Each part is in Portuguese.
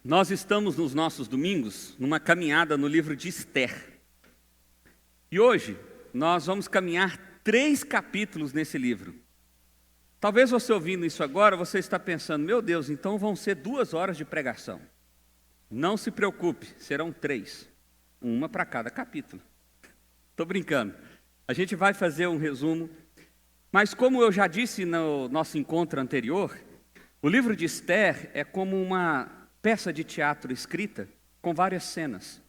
Nós estamos nos nossos domingos numa caminhada no livro de Esther. E hoje nós vamos caminhar 3 capítulos nesse livro. Talvez você ouvindo isso agora, você está pensando, meu Deus, então vão ser 2 horas de pregação. Não se preocupe, serão 3. Uma para cada capítulo. Estou brincando. A gente vai fazer um resumo. Mas como eu já disse no nosso encontro anterior, o livro de Esther é como uma peça de teatro escrita com várias cenas,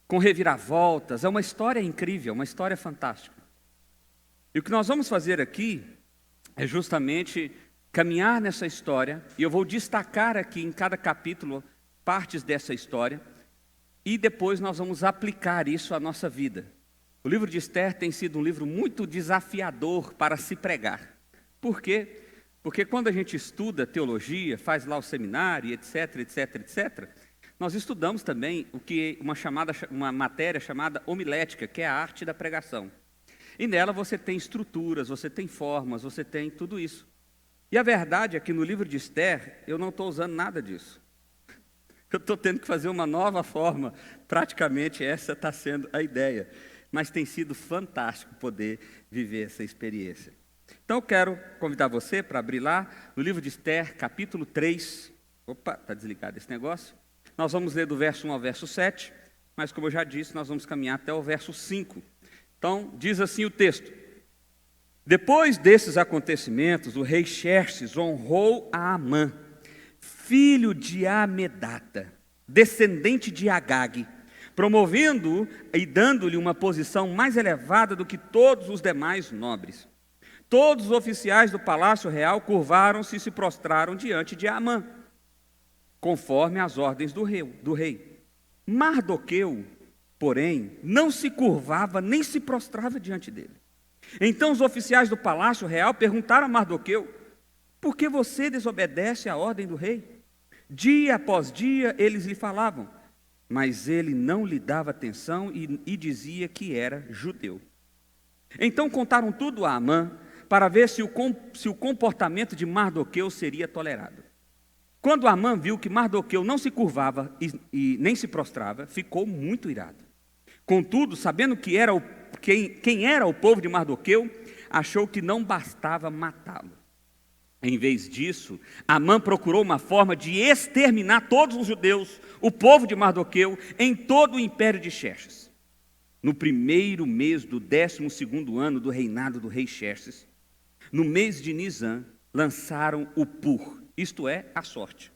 com reviravoltas. É uma história incrível, uma história fantástica. E o que nós vamos fazer aqui é justamente caminhar nessa história, e eu vou destacar aqui em cada capítulo partes dessa história, e depois nós vamos aplicar isso à nossa vida. O livro de Esther tem sido um livro muito desafiador para se pregar. Por quê? Porque quando a gente estuda teologia, faz lá o seminário, etc, etc, etc, nós estudamos também uma matéria chamada homilética, que é a arte da pregação. E nela você tem estruturas, você tem formas, você tem tudo isso. E a verdade é que no livro de Esther, eu não estou usando nada disso. Eu estou tendo que fazer uma nova forma, praticamente essa está sendo a ideia. Mas tem sido fantástico poder viver essa experiência. Então eu quero convidar você para abrir lá no livro de Esther, capítulo 3. Opa, está desligado esse negócio. Nós vamos ler do verso 1 ao verso 7, mas como eu já disse, nós vamos caminhar até o verso 5. Então, diz assim o texto: Depois desses acontecimentos, o rei Xerxes honrou a Amã, filho de Amedata, descendente de Agag, promovendo-o e dando-lhe uma posição mais elevada do que todos os demais nobres. Todos os oficiais do palácio real curvaram-se e se prostraram diante de Amã, conforme as ordens do rei. Mardoqueu, porém, não se curvava nem se prostrava diante dele. Então os oficiais do palácio real perguntaram a Mardoqueu: por que você desobedece à ordem do rei? Dia após dia eles lhe falavam, mas ele não lhe dava atenção e dizia que era judeu. Então contaram tudo a Amã para ver se o comportamento de Mardoqueu seria tolerado. Quando Amã viu que Mardoqueu não se curvava e nem se prostrava, ficou muito irado. Contudo, sabendo quem era o povo de Mardoqueu, achou que não bastava matá-lo. Em vez disso, Amã procurou uma forma de exterminar todos os judeus, o povo de Mardoqueu, em todo o império de Xerxes. No primeiro mês do 12º ano do reinado do rei Xerxes, no mês de Nisã, lançaram o pur, isto é, a sorte,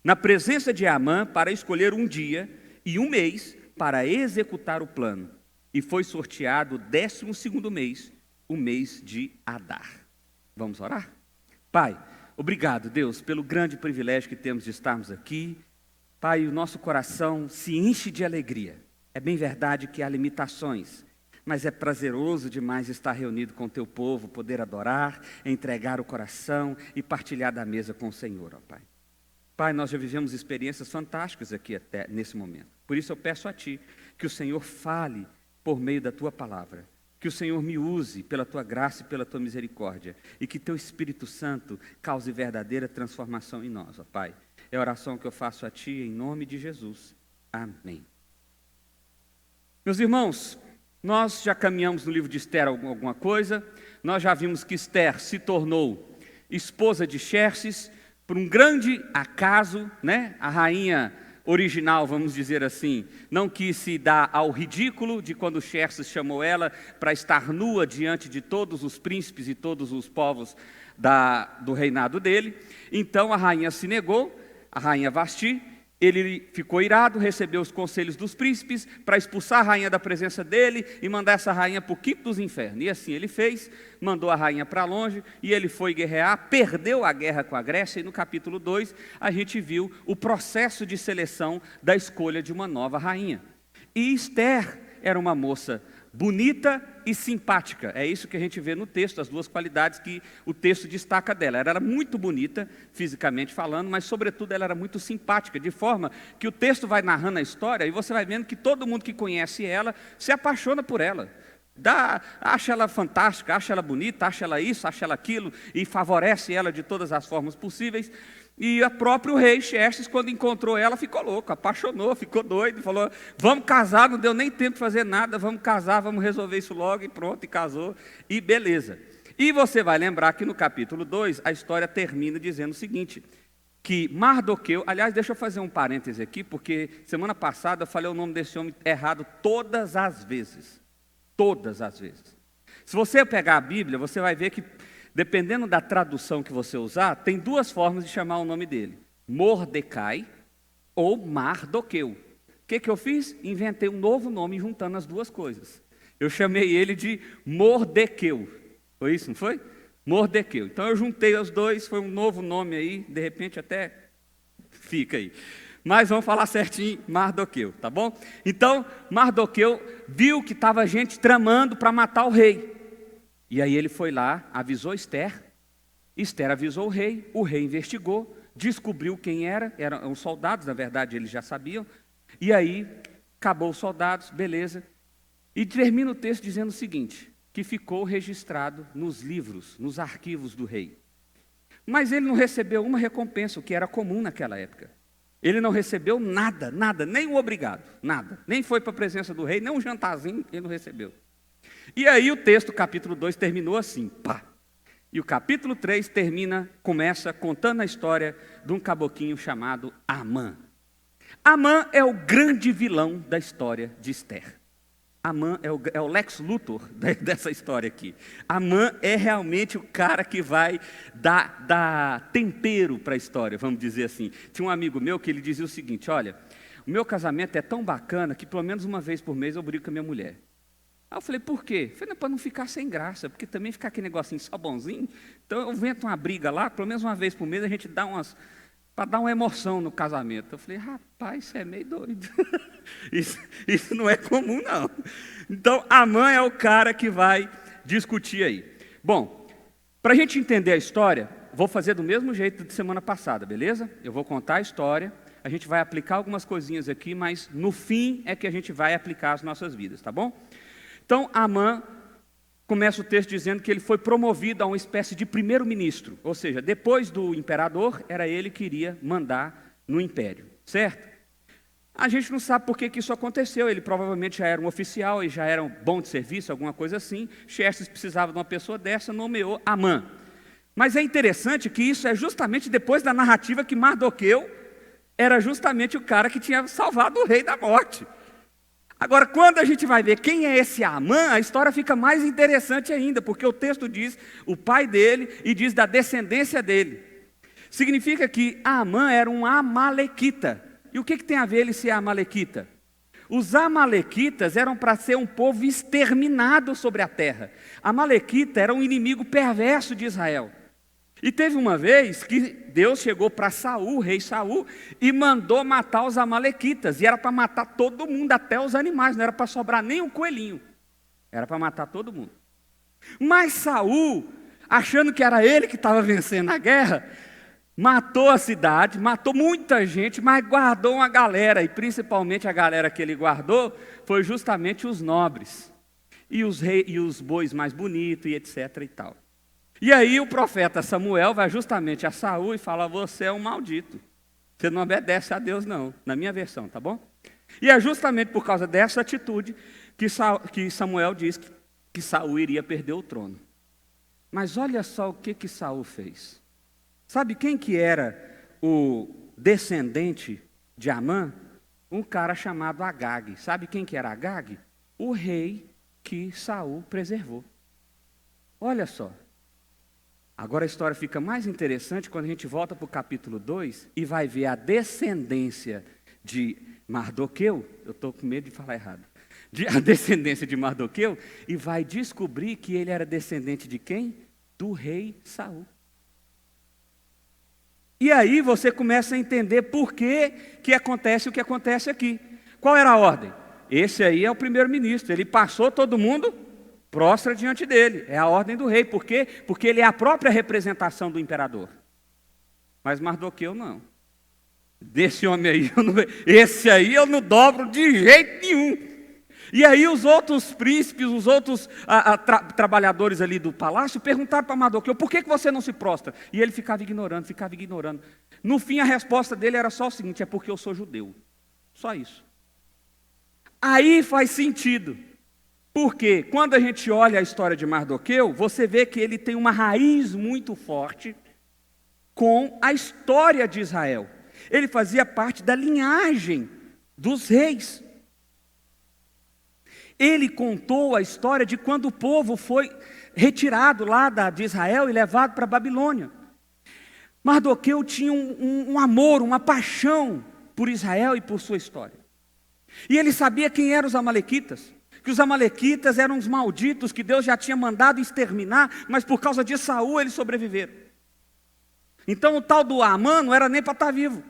na presença de Amã para escolher um dia e um mês para executar o plano. E foi sorteado o 12º mês, o mês de Adar. Vamos orar? Pai, obrigado, Deus, pelo grande privilégio que temos de estarmos aqui. Pai, o nosso coração se enche de alegria. É bem verdade que há limitações, mas é prazeroso demais estar reunido com o teu povo, poder adorar, entregar o coração e partilhar da mesa com o Senhor, ó Pai. Pai, nós já vivemos experiências fantásticas aqui até nesse momento. Por isso eu peço a Ti que o Senhor fale por meio da Tua palavra. Que o Senhor me use pela Tua graça e pela Tua misericórdia. E que Teu Espírito Santo cause verdadeira transformação em nós, ó Pai. É a oração que eu faço a Ti em nome de Jesus. Amém. Meus irmãos, nós já caminhamos no livro de Esther alguma coisa. Nós já vimos que Esther se tornou esposa de Xerxes por um grande acaso, né? A rainha original, vamos dizer assim, não quis se dar ao ridículo de quando Xerxes chamou ela para estar nua diante de todos os príncipes e todos os povos do reinado dele. Então a rainha se negou, a rainha Vasti. Ele ficou irado, recebeu os conselhos dos príncipes para expulsar a rainha da presença dele e mandar essa rainha para o quinto dos infernos. E assim ele fez, mandou a rainha para longe e ele foi guerrear, perdeu a guerra com a Grécia. E no capítulo 2 a gente viu o processo de seleção da escolha de uma nova rainha. E Esther era uma moça bonita e simpática. É isso que a gente vê no texto, as duas qualidades que o texto destaca dela. Ela era muito bonita, fisicamente falando, mas sobretudo ela era muito simpática, de forma que o texto vai narrando a história e você vai vendo que todo mundo que conhece ela se apaixona por ela. Acha ela fantástica, acha ela bonita, acha ela isso, acha ela aquilo, e favorece ela de todas as formas possíveis. E o próprio rei Xerxes, quando encontrou ela, ficou louco, apaixonou, ficou doido, falou, vamos casar, não deu nem tempo de fazer nada, vamos casar, vamos resolver isso logo, e pronto, e casou, e beleza. E você vai lembrar que no capítulo 2, a história termina dizendo o seguinte, que Mardoqueu, aliás, deixa eu fazer um parêntese aqui, porque semana passada eu falei o nome desse homem errado todas as vezes. Todas as vezes. Se você pegar a Bíblia, você vai ver que, dependendo da tradução que você usar, tem duas formas de chamar o nome dele. Mordecai ou Mardoqueu. O que eu fiz? Inventei um novo nome juntando as duas coisas. Eu chamei ele de Mordequeu. Foi isso, não foi? Mordequeu. Então eu juntei os dois, foi um novo nome aí, de repente até fica aí. Mas vamos falar certinho, Mardoqueu, tá bom? Então, Mardoqueu viu que estava gente tramando para matar o rei. E aí ele foi lá, avisou Esther. Esther avisou o rei investigou, descobriu quem era, eram os soldados, na verdade eles já sabiam. E aí, acabou os soldados, beleza. E termina o texto dizendo o seguinte, que ficou registrado nos livros, nos arquivos do rei. Mas ele não recebeu uma recompensa, o que era comum naquela época. Ele não recebeu nada, nem o obrigado, nada. Nem foi para a presença do rei, nem um jantarzinho ele não recebeu. E aí o texto, capítulo 2, terminou assim, pá. E o capítulo 3 começa contando a história de um caboquinho chamado Amã. Amã é o grande vilão da história de Esther. Amã é o Lex Luthor dessa história aqui. Amã é realmente o cara que vai dar tempero para a história, vamos dizer assim. Tinha um amigo meu que ele dizia o seguinte, olha, o meu casamento é tão bacana que pelo menos uma vez por mês eu brigo com a minha mulher. Aí eu falei, por quê? Eu falei, para não ficar sem graça, porque também ficar aquele negocinho só bonzinho, então eu invento uma briga lá, pelo menos uma vez por mês a gente dá para dar uma emoção no casamento. Eu falei, rapaz, isso é meio doido. Isso não é comum, não. Então, Amã é o cara que vai discutir aí. Bom, para a gente entender a história, vou fazer do mesmo jeito de semana passada, beleza? Eu vou contar a história, a gente vai aplicar algumas coisinhas aqui, mas no fim é que a gente vai aplicar as nossas vidas, tá bom? Então, Amã começa o texto dizendo que ele foi promovido a uma espécie de primeiro-ministro, ou seja, depois do imperador, era ele que iria mandar no império, certo? A gente não sabe por que isso aconteceu, ele provavelmente já era um oficial, ele já era um bom de serviço, alguma coisa assim, Xerxes precisava de uma pessoa dessa, nomeou Amã. Mas é interessante que isso é justamente depois da narrativa que Mardoqueu era justamente o cara que tinha salvado o rei da morte. Agora, quando a gente vai ver quem é esse Amã, a história fica mais interessante ainda, porque o texto diz o pai dele e diz da descendência dele. Significa que Amã era um amalequita. E o que tem a ver ele ser amalequita? Os amalequitas eram para ser um povo exterminado sobre a terra. Amalequita era um inimigo perverso de Israel. E teve uma vez que Deus chegou para Saul, o rei Saul, e mandou matar os amalequitas. E era para matar todo mundo, até os animais, não era para sobrar nem um coelhinho. Era para matar todo mundo. Mas Saul, achando que era ele que estava vencendo a guerra, matou a cidade, matou muita gente, mas guardou uma galera. E principalmente a galera que ele guardou foi justamente os nobres. E os bois mais bonitos e etc e tal. E aí o profeta Samuel vai justamente a Saul e fala, você é um maldito. Você não obedece a Deus não, na minha versão, tá bom? E é justamente por causa dessa atitude que Samuel diz que Saul iria perder o trono. Mas olha só o que Saul fez. Sabe quem que era o descendente de Amã? Um cara chamado Agag. Sabe quem que era Agag? O rei que Saul preservou. Olha só. Agora a história fica mais interessante quando a gente volta para o capítulo 2 e vai ver a descendência de Mardoqueu. Eu estou com medo de falar errado. A descendência de Mardoqueu e vai descobrir que ele era descendente de quem? Do rei Saul. E aí você começa a entender por que acontece o que acontece aqui. Qual era a ordem? Esse aí é o primeiro-ministro. Ele passou todo mundo, prostra diante dele. É a ordem do rei. Por quê? Porque ele é a própria representação do imperador. Mas Mardoqueu não. Desse homem aí, esse aí eu não dobro de jeito nenhum. E aí os outros príncipes, os outros trabalhadores ali do palácio perguntaram para Mardoqueu, por que você não se prostra? E ele ficava ignorando, ficava ignorando. No fim a resposta dele era só o seguinte, é porque eu sou judeu. Só isso. Aí faz sentido. Porque quando a gente olha a história de Mardoqueu, você vê que ele tem uma raiz muito forte com a história de Israel. Ele fazia parte da linhagem dos reis. Ele contou a história de quando o povo foi retirado lá de Israel e levado para a Babilônia. Mardoqueu tinha um amor, uma paixão por Israel e por sua história. E ele sabia quem eram os amalequitas, que os amalequitas eram os malditos que Deus já tinha mandado exterminar, mas por causa de Saul eles sobreviveram. Então o tal do Amã não era nem para estar vivo.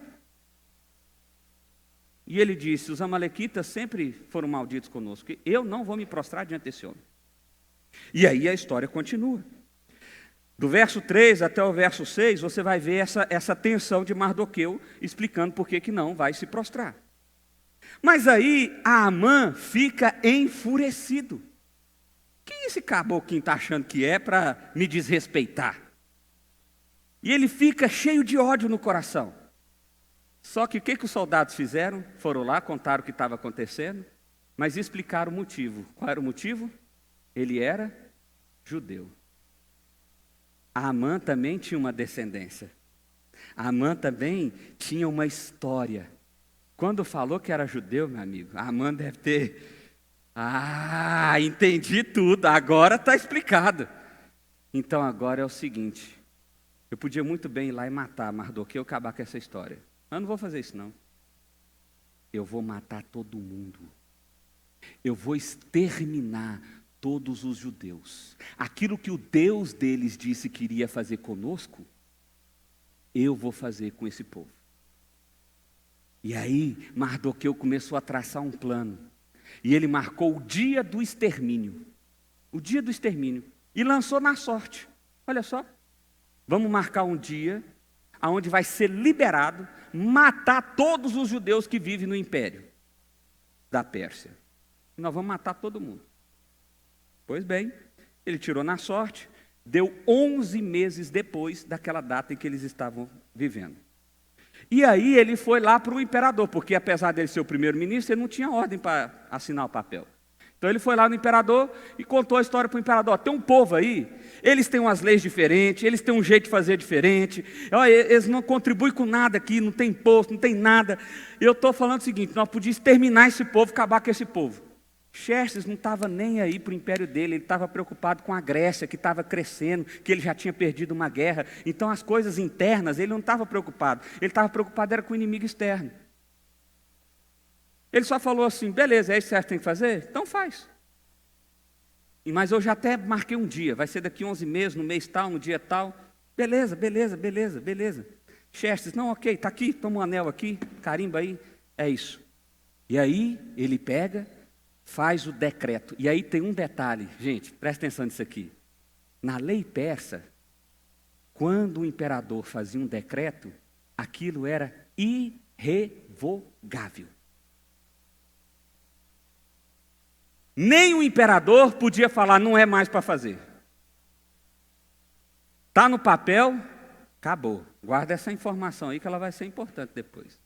E ele disse, os amalequitas sempre foram malditos conosco, eu não vou me prostrar diante desse homem. E aí a história continua. Do verso 3 até o verso 6, você vai ver essa tensão de Mardoqueu, explicando por que não vai se prostrar. Mas aí Amã fica enfurecido. Quem esse caboclo está achando que é para me desrespeitar? E ele fica cheio de ódio no coração. Só que o que os soldados fizeram? Foram lá, contaram o que estava acontecendo, mas explicaram o motivo. Qual era o motivo? Ele era judeu. Amã também tinha uma descendência. Amã também tinha uma história. Quando falou que era judeu, meu amigo, Amã deve ter... entendi tudo, agora está explicado. Então agora é o seguinte, eu podia muito bem ir lá e matar Mardoqueu e acabar com essa história. Mas eu não vou fazer isso não. Eu vou matar todo mundo. Eu vou exterminar todos os judeus. Aquilo que o Deus deles disse que iria fazer conosco, eu vou fazer com esse povo. E aí Mardoqueu começou a traçar um plano. E ele marcou o dia do extermínio. O dia do extermínio. E lançou na sorte. Olha só. Vamos marcar um dia onde vai ser liberado, matar todos os judeus que vivem no império da Pérsia. E nós vamos matar todo mundo. Pois bem, ele tirou na sorte, deu 11 meses depois daquela data em que eles estavam vivendo. E aí ele foi lá para o imperador, porque apesar dele ser o primeiro-ministro, ele não tinha ordem para assinar o papel. Então ele foi lá no imperador e contou a história para o imperador. Tem um povo aí, eles têm umas leis diferentes, eles têm um jeito de fazer diferente, eles não contribuem com nada aqui, não tem imposto, não tem nada. Eu estou falando o seguinte, nós podíamos exterminar esse povo, acabar com esse povo. Xerxes não estava nem aí para o império dele, ele estava preocupado com a Grécia, que estava crescendo, que ele já tinha perdido uma guerra. Então as coisas internas, ele não estava preocupado, ele estava preocupado era com o inimigo externo. Ele só falou assim, beleza, é isso que você tem que fazer? Então faz. Mas eu já até marquei um dia, vai ser daqui 11 meses, no mês tal, no dia tal. Beleza. Xerxes, não, ok, está aqui, toma um anel aqui, carimba aí, é isso. E aí ele pega, faz o decreto. E aí tem um detalhe, gente, presta atenção nisso aqui. Na lei persa, quando o imperador fazia um decreto, aquilo era irrevogável. Nem o imperador podia falar, não é mais para fazer. Está no papel, acabou. Guarda essa informação aí que ela vai ser importante depois.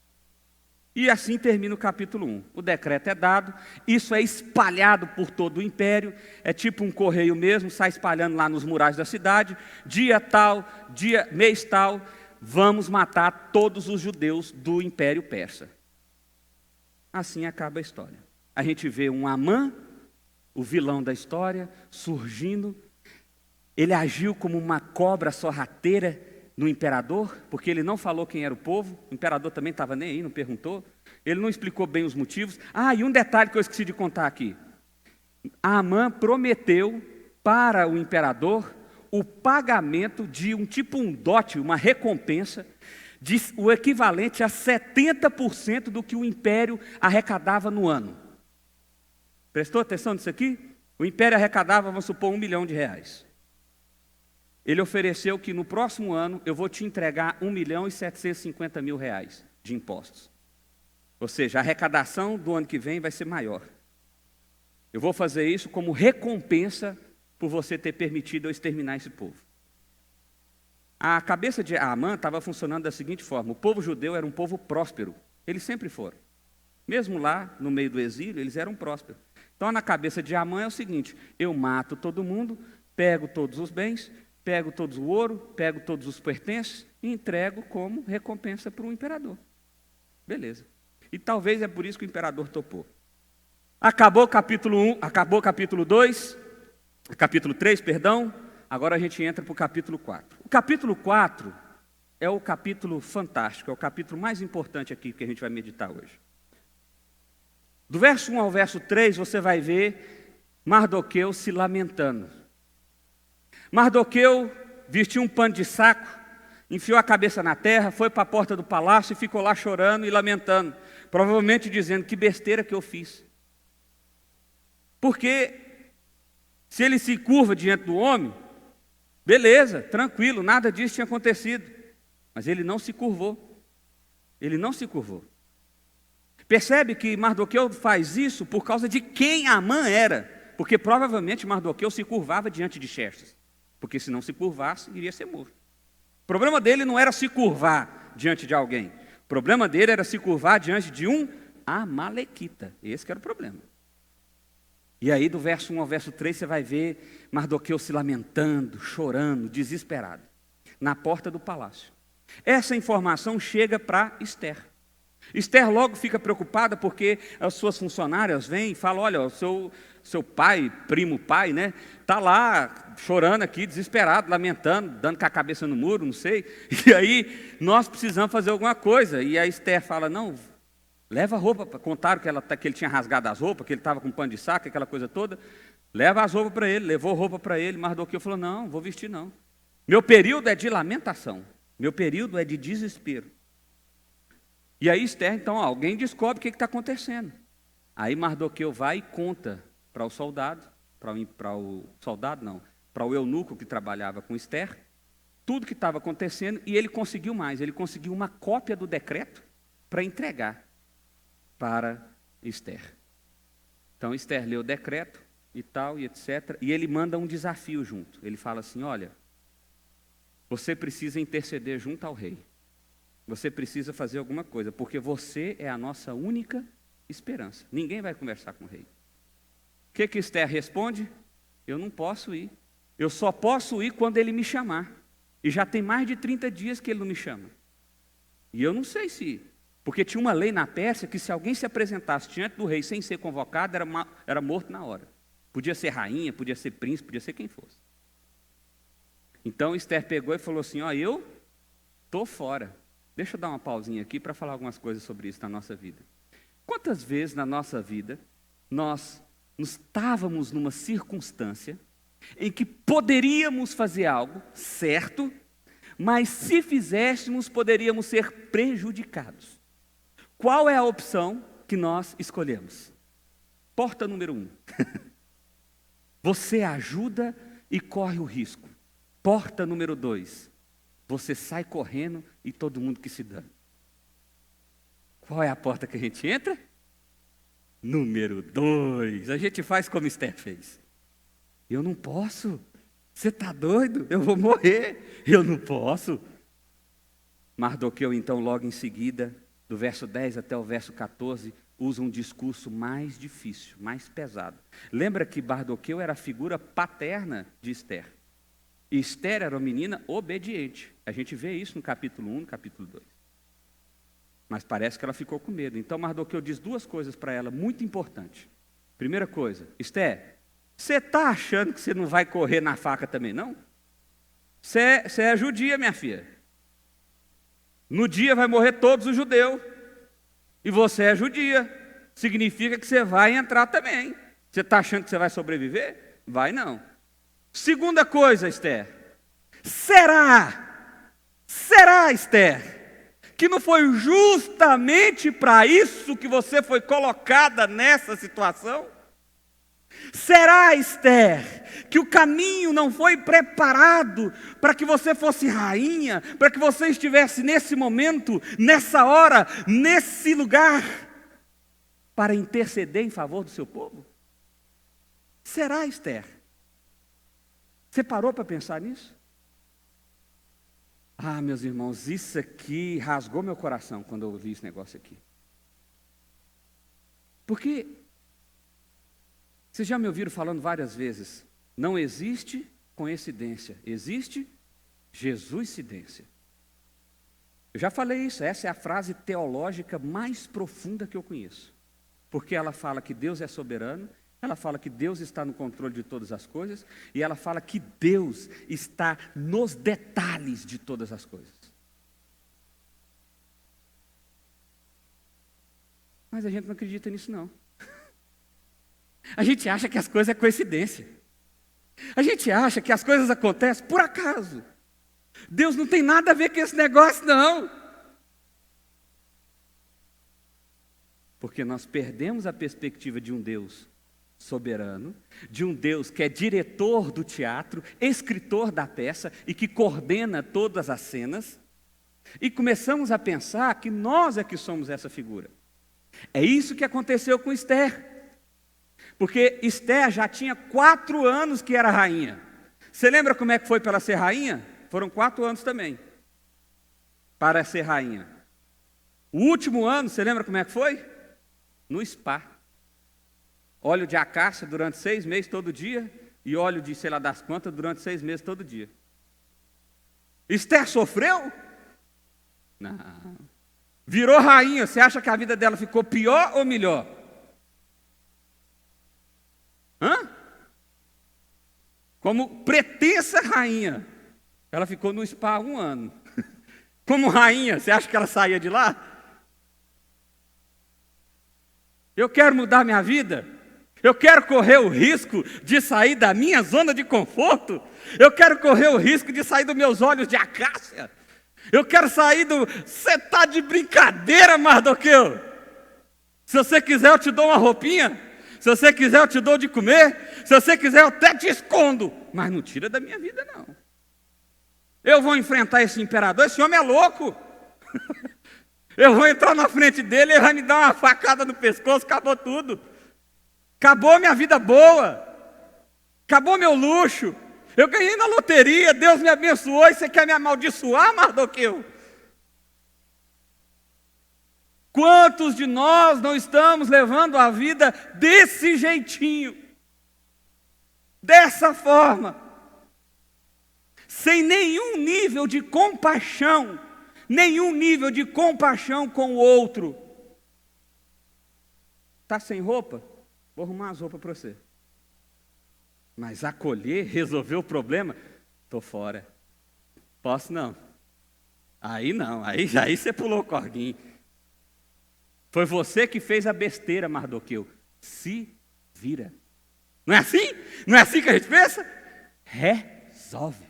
E assim termina o capítulo 1. O decreto é dado, isso é espalhado por todo o império, é tipo um correio mesmo, sai espalhando lá nos murais da cidade, dia tal, mês tal, vamos matar todos os judeus do Império Persa. Assim acaba a história. A gente vê um Amã, o vilão da história, surgindo. Ele agiu como uma cobra sorrateira no imperador, porque ele não falou quem era o povo. O imperador também estava nem aí, não perguntou. Ele não explicou bem os motivos. E um detalhe que eu esqueci de contar aqui. Amã prometeu para o imperador o pagamento de um dote, uma recompensa, o equivalente a 70% do que o império arrecadava no ano. Prestou atenção nisso aqui? O império arrecadava, vamos supor, R$1 milhão. Ele ofereceu que no próximo ano eu vou te entregar R$1.750.000 de impostos. Ou seja, a arrecadação do ano que vem vai ser maior. Eu vou fazer isso como recompensa por você ter permitido eu exterminar esse povo. A cabeça de Amã estava funcionando da seguinte forma: o povo judeu era um povo próspero, eles sempre foram. Mesmo lá, no meio do exílio, eles eram prósperos. Então, na cabeça de Amã é o seguinte: eu mato todo mundo, pego todos os bens, pego todo o ouro, pego todos os pertences e entrego como recompensa para o imperador. Beleza. E talvez é por isso que o imperador topou. Acabou o capítulo 1, acabou o capítulo 2, capítulo 3, perdão. Agora a gente entra para o capítulo 4. O capítulo 4 é o capítulo fantástico, é o capítulo mais importante aqui que a gente vai meditar hoje. Do verso 1 ao verso 3, você vai ver Mardoqueu se lamentando. Mardoqueu vestiu um pano de saco, enfiou a cabeça na terra, foi para a porta do palácio e ficou lá chorando e lamentando, provavelmente dizendo: que besteira que eu fiz. Porque se ele se curva diante do homem, beleza, tranquilo, nada disso tinha acontecido. Mas ele não se curvou. Ele não se curvou. Percebe que Mardoqueu faz isso por causa de quem Amã era. Porque provavelmente Mardoqueu se curvava diante de Xerxes. Porque se não se curvasse, iria ser morto. O problema dele não era se curvar diante de alguém. O problema dele era se curvar diante de um amalequita. Esse que era o problema. E aí, do verso 1 ao verso 3, você vai ver Mardoqueu se lamentando, chorando, desesperado, na porta do palácio. Essa informação chega para Ester. Ester logo fica preocupada porque as suas funcionárias vêm e falam: olha, o seu pai, primo pai, né, está lá chorando aqui, desesperado, lamentando, dando com a cabeça no muro, não sei. E aí, nós precisamos fazer alguma coisa. E a Ester fala: não, leva a roupa. Contaram que ele tinha rasgado as roupas, que ele estava com pano de saco, aquela coisa toda. Leva as roupas para ele, levou roupa para ele. Mardoqueu falou: não, vou vestir não. Meu período é de lamentação, meu período é de desespero. E aí Ester, então, alguém descobre o que está acontecendo. Aí Mardoqueu vai e conta para o soldado, para o eunuco que trabalhava com Ester, tudo o que estava acontecendo, e ele conseguiu mais, ele conseguiu uma cópia do decreto para entregar para Ester. Então Ester lê o decreto e tal, e etc. E ele manda um desafio junto. Ele fala assim: olha, você precisa interceder junto ao rei. Você precisa fazer alguma coisa, porque você é a nossa única esperança. Ninguém vai conversar com o rei. O que Ester responde? Eu não posso ir. Eu só posso ir quando ele me chamar. E já tem mais de 30 dias que ele não me chama. E eu não sei se... Porque tinha uma lei na Pérsia que se alguém se apresentasse diante do rei sem ser convocado, era morto na hora. Podia ser rainha, podia ser príncipe, podia ser quem fosse. Então Ester pegou e falou assim: ó, eu estou fora. Deixa eu dar uma pausinha aqui para falar algumas coisas sobre isso na nossa vida. Quantas vezes na nossa vida nós estávamos numa circunstância em que poderíamos fazer algo certo, mas se fizéssemos poderíamos ser prejudicados? Qual é a opção que nós escolhemos? Porta número 1. Você ajuda e corre o risco. Porta número 2. Você sai correndo e todo mundo que se dane. Qual é a porta que a gente entra? Número 2. A gente faz como Ester fez. Eu não posso. Você está doido? Eu vou morrer. Eu não posso. Mardoqueu, então, logo em seguida, do verso 10 até o verso 14, usa um discurso mais difícil, mais pesado. Lembra que Mardoqueu era a figura paterna de Ester. E Ester era uma menina obediente. A gente vê isso no capítulo 1, no capítulo 2. Mas parece que ela ficou com medo. Então Mardoqueu diz duas coisas para ela, muito importantes. Primeira coisa: Ester, você está achando que você não vai correr na faca também, não? Você é judia, minha filha. No dia vai morrer todos os judeus. E você é judia. Significa que você vai entrar também. Você está achando que você vai sobreviver? Vai não. Segunda coisa, Ester. Será, Ester, que não foi justamente para isso que você foi colocada nessa situação? Será, Ester, que o caminho não foi preparado para que você fosse rainha, para que você estivesse nesse momento, nessa hora, nesse lugar, para interceder em favor do seu povo? Será, Esther? Você parou para pensar nisso? Ah, meus irmãos, isso aqui rasgou meu coração quando eu ouvi esse negócio aqui. Porque, vocês já me ouviram falando várias vezes, não existe coincidência, existe Jesuscidência. Eu já falei isso, essa é a frase teológica mais profunda que eu conheço. Porque ela fala que Deus é soberano, ela fala que Deus está no controle de todas as coisas, e ela fala que Deus está nos detalhes de todas as coisas. Mas a gente não acredita nisso, não. A gente acha que as coisas é coincidência. A gente acha que as coisas acontecem por acaso. Deus não tem nada a ver com esse negócio, não. Porque nós perdemos a perspectiva de um Deus soberano, de um Deus que é diretor do teatro, escritor da peça e que coordena todas as cenas, e começamos a pensar que nós é que somos essa figura. É isso que aconteceu com Esther. Porque Esther já tinha 4 anos que era rainha. Você lembra como é que foi para ela ser rainha? Foram 4 anos também para ser rainha. O último ano, você lembra como é que foi? No spa. Óleo de acácia durante 6 meses todo dia e óleo de sei lá das quantas durante 6 meses todo dia. Esther sofreu? Não. Virou rainha, você acha que a vida dela ficou pior ou melhor? Como pretensa rainha, ela ficou no spa 1 ano. Como rainha, você acha que ela saía de lá? Eu quero mudar minha vida. Eu quero correr o risco de sair da minha zona de conforto. Eu quero correr o risco de sair dos meus olhos de acácia. Eu quero sair do... Você está de brincadeira, Mardoqueu? Se você quiser, eu te dou uma roupinha. Se você quiser, eu te dou de comer. Se você quiser, eu até te escondo. Mas não tira da minha vida, não. Eu vou enfrentar esse imperador. Esse homem é louco. Eu vou entrar na frente dele, ele vai me dar uma facada no pescoço, acabou tudo. Acabou minha vida boa. Acabou meu luxo. Eu ganhei na loteria, Deus me abençoou, e você quer me amaldiçoar, Mardoqueu? Quantos de nós não estamos levando a vida desse jeitinho? Dessa forma? Sem nenhum nível de compaixão, com o outro. Está sem roupa? Vou arrumar as roupas para você. Mas acolher, resolver o problema, estou fora. Posso não. Aí não, aí você pulou o corguinho. Foi você que fez a besteira, Mardoqueu. Se vira. Não é assim? Não é assim que a gente pensa? Resolve.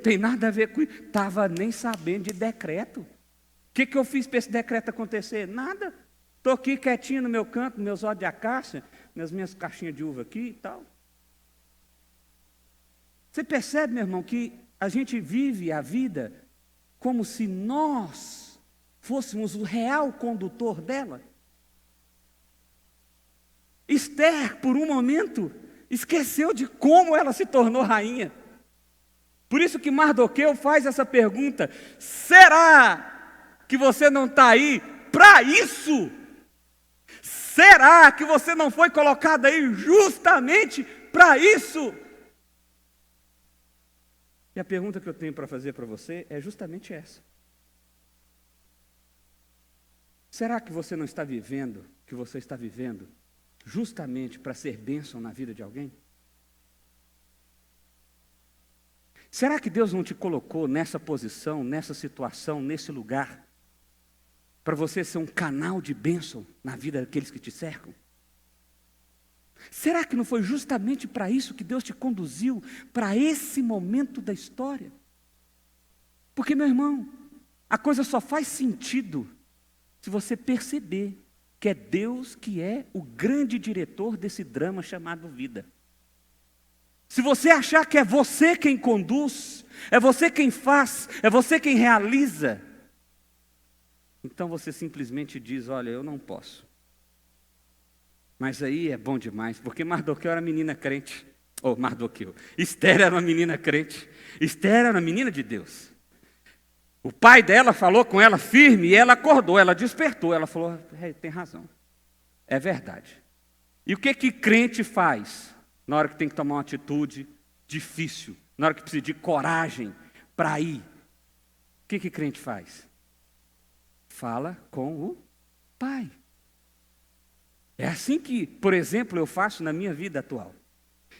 Tem nada a ver com isso. Estava nem sabendo de decreto. O que eu fiz para esse decreto acontecer? Nada. Estou aqui quietinho no meu canto, meus olhos de acácia, nas minhas caixinhas de uva aqui e tal. Você percebe, meu irmão, que a gente vive a vida como se nós fôssemos o real condutor dela? Esther, por um momento, esqueceu de como ela se tornou rainha. Por isso que Mardoqueu faz essa pergunta: será que você não está aí para isso? Será que você não foi colocado aí justamente para isso? E a pergunta que eu tenho para fazer para você é justamente essa. Será que você não está vivendo, que você está vivendo, justamente para ser bênção na vida de alguém? Será que Deus não te colocou nessa posição, nessa situação, nesse lugar, para você ser um canal de bênção na vida daqueles que te cercam? Será que não foi justamente para isso que Deus te conduziu para esse momento da história? Porque, meu irmão, a coisa só faz sentido se você perceber que é Deus que é o grande diretor desse drama chamado vida. Se você achar que é você quem conduz, é você quem faz, é você quem realiza, então você simplesmente diz: olha, eu não posso. Mas aí é bom demais, porque Mardoqueu era menina crente. Esther era uma menina crente. Esther era uma menina de Deus. O pai dela falou com ela firme e ela acordou, ela despertou. Ela falou, tem razão, é verdade. E o que crente faz na hora que tem que tomar uma atitude difícil, na hora que precisa de coragem para ir? O que crente faz? Fala com o pai. É assim que, por exemplo, eu faço na minha vida atual.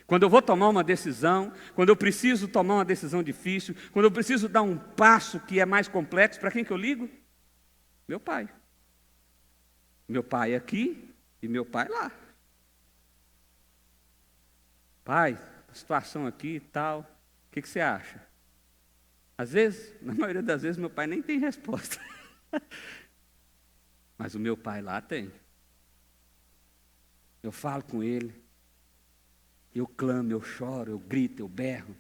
Quando eu vou tomar uma decisão, quando eu preciso tomar uma decisão difícil, quando eu preciso dar um passo que é mais complexo, para quem que eu ligo? Meu pai. Meu pai aqui e meu pai lá. Pai, a situação aqui e tal, o que você acha? Às vezes, na maioria das vezes, meu pai nem tem resposta. Mas o meu pai lá tem. Eu falo com ele, eu clamo, eu choro, eu grito, eu berro,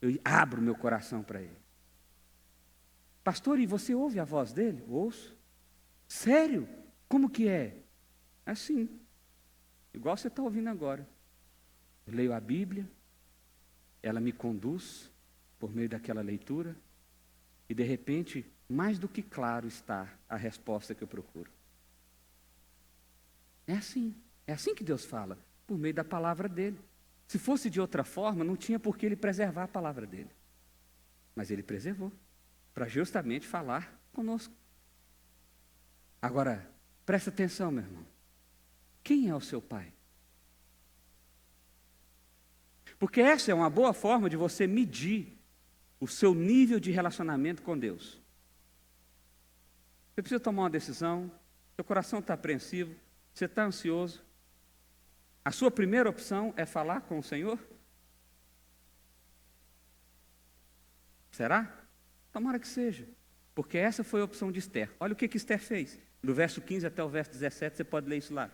eu abro meu coração para ele. Pastor, e você ouve a voz dele? Ouço. Sério? Como que é? Assim, igual você está ouvindo agora. Eu leio a Bíblia, ela me conduz por meio daquela leitura, e de repente, mais do que claro está a resposta que eu procuro. É assim que Deus fala, por meio da palavra dele. Se fosse de outra forma, não tinha por que ele preservar a palavra dele. Mas ele preservou, para justamente falar conosco. Agora, presta atenção, meu irmão. Quem é o seu pai? Porque essa é uma boa forma de você medir o seu nível de relacionamento com Deus. Você precisa tomar uma decisão, seu coração está apreensivo, você está ansioso. A sua primeira opção é falar com o Senhor? Será? Tomara que seja. Porque essa foi a opção de Esther. Olha o que Esther fez. Do verso 15 até o verso 17, você pode ler isso lá.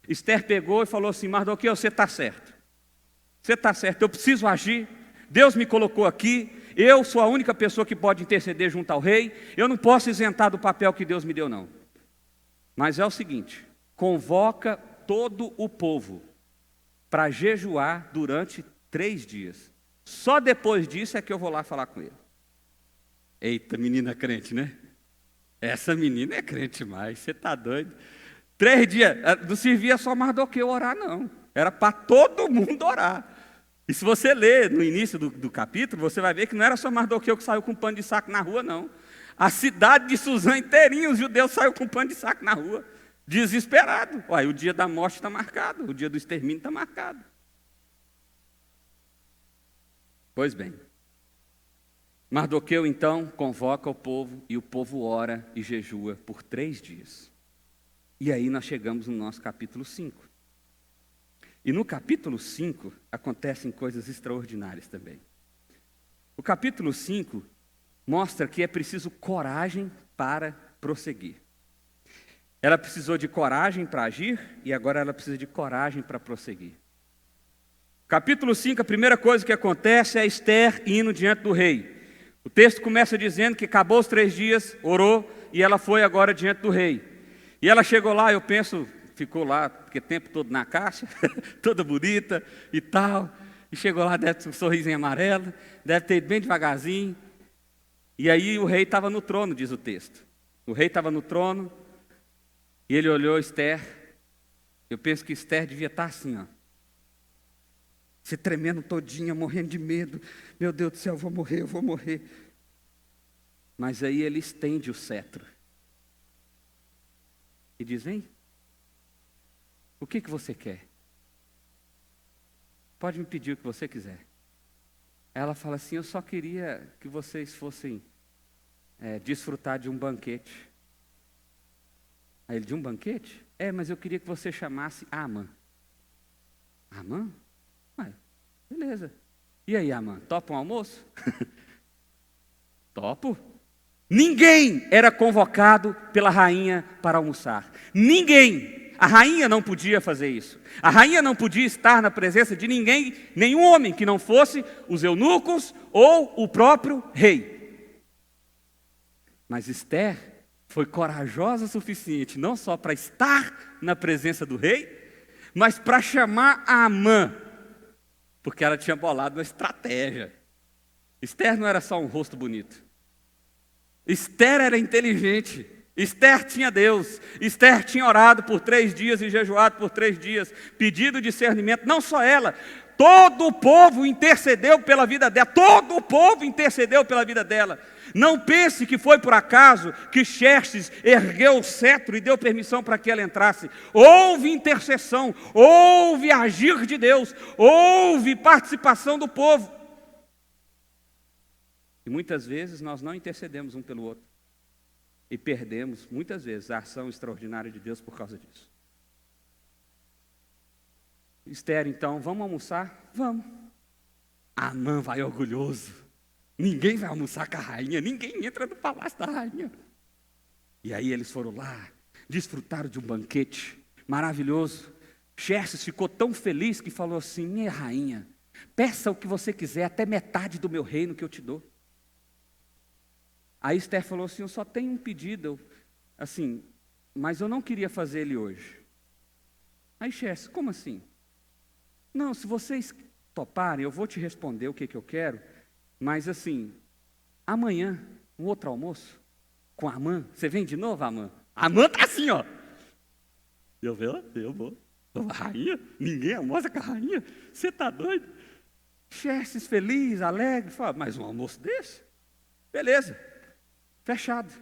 Esther pegou e falou assim, Mardoqueu, você está certo. Você está certo, eu preciso agir. Deus me colocou aqui. Eu sou a única pessoa que pode interceder junto ao rei. Eu não posso isentar do papel que Deus me deu, não. Mas é o seguinte, convoca todo o povo para jejuar durante 3 dias. Só depois disso é que eu vou lá falar com ele. Eita, menina crente, né? Essa menina é crente demais, você está doido. 3 dias, não servia só Mardoqueu orar, não. Era para todo mundo orar. E se você ler no início do capítulo, você vai ver que não era só Mardoqueu que saiu com pano de saco na rua, não. A cidade de Suzã inteirinha, os judeus saíram com pano de saco na rua. Desesperado. Olha, o dia da morte está marcado, o dia do extermínio está marcado. Pois bem, Mardoqueu então convoca o povo e o povo ora e jejua por 3 dias. E aí nós chegamos no nosso capítulo 5. E no capítulo 5 acontecem coisas extraordinárias também. O capítulo 5 mostra que é preciso coragem para prosseguir. Ela precisou de coragem para agir e agora ela precisa de coragem para prosseguir. Capítulo 5, a primeira coisa que acontece é Esther indo diante do rei. O texto começa dizendo que acabou os 3 dias, orou e ela foi agora diante do rei. E ela chegou lá, eu penso, ficou lá, porque o tempo todo na caixa, toda bonita e tal. E chegou lá, deve ter um sorrisinho amarelo, deve ter ido bem devagarzinho. E aí o rei estava no trono, diz o texto. O rei estava no trono. E ele olhou Esther, eu penso que Esther devia estar assim, ó. Se tremendo todinha, morrendo de medo. Meu Deus do céu, eu vou morrer. Mas aí ele estende o cetro. E diz, vem, o que você quer? Pode me pedir o que você quiser. Ela fala assim, eu só queria que vocês fossem desfrutar de um banquete. Aí ele, de um banquete? Mas eu queria que você chamasse Amã. Amã? Beleza. E aí, Amã, topa um almoço? Topo. Ninguém era convocado pela rainha para almoçar. Ninguém. A rainha não podia fazer isso. A rainha não podia estar na presença de ninguém, nenhum homem que não fosse os eunucos ou o próprio rei. Mas Esther foi corajosa o suficiente, não só para estar na presença do rei, mas para chamar a Amã, porque ela tinha bolado uma estratégia. Esther não era só um rosto bonito. Esther era inteligente. Esther tinha Deus. Esther tinha orado por 3 dias e jejuado por 3 dias, pedido discernimento. Não só ela, todo o povo intercedeu pela vida dela. Todo o povo intercedeu pela vida dela. Não pense que foi por acaso que Xerxes ergueu o cetro e deu permissão para que ela entrasse. Houve intercessão, houve agir de Deus, houve participação do povo. E muitas vezes nós não intercedemos um pelo outro. E perdemos, muitas vezes, a ação extraordinária de Deus por causa disso. Esther, então, vamos almoçar? Vamos. Amã vai orgulhoso. Ninguém vai almoçar com a rainha, ninguém entra no palácio da rainha. E aí eles foram lá, desfrutaram de um banquete maravilhoso. Xerxes ficou tão feliz que falou assim: minha rainha, peça o que você quiser, até metade do meu reino que eu te dou. Aí Esther falou assim: eu só tenho um pedido, assim, mas eu não queria fazer ele hoje. Aí Xerxes, como assim? Não, se vocês toparem, eu vou te responder o que eu quero, mas assim, amanhã, um outro almoço, com a Amã, você vem de novo, Amã? A Amã tá assim, ó. Eu vou. A rainha? Ninguém almoça com a rainha? Você tá doido? Xerxes feliz, alegre, fala, mas um almoço desse? Beleza. Fechado.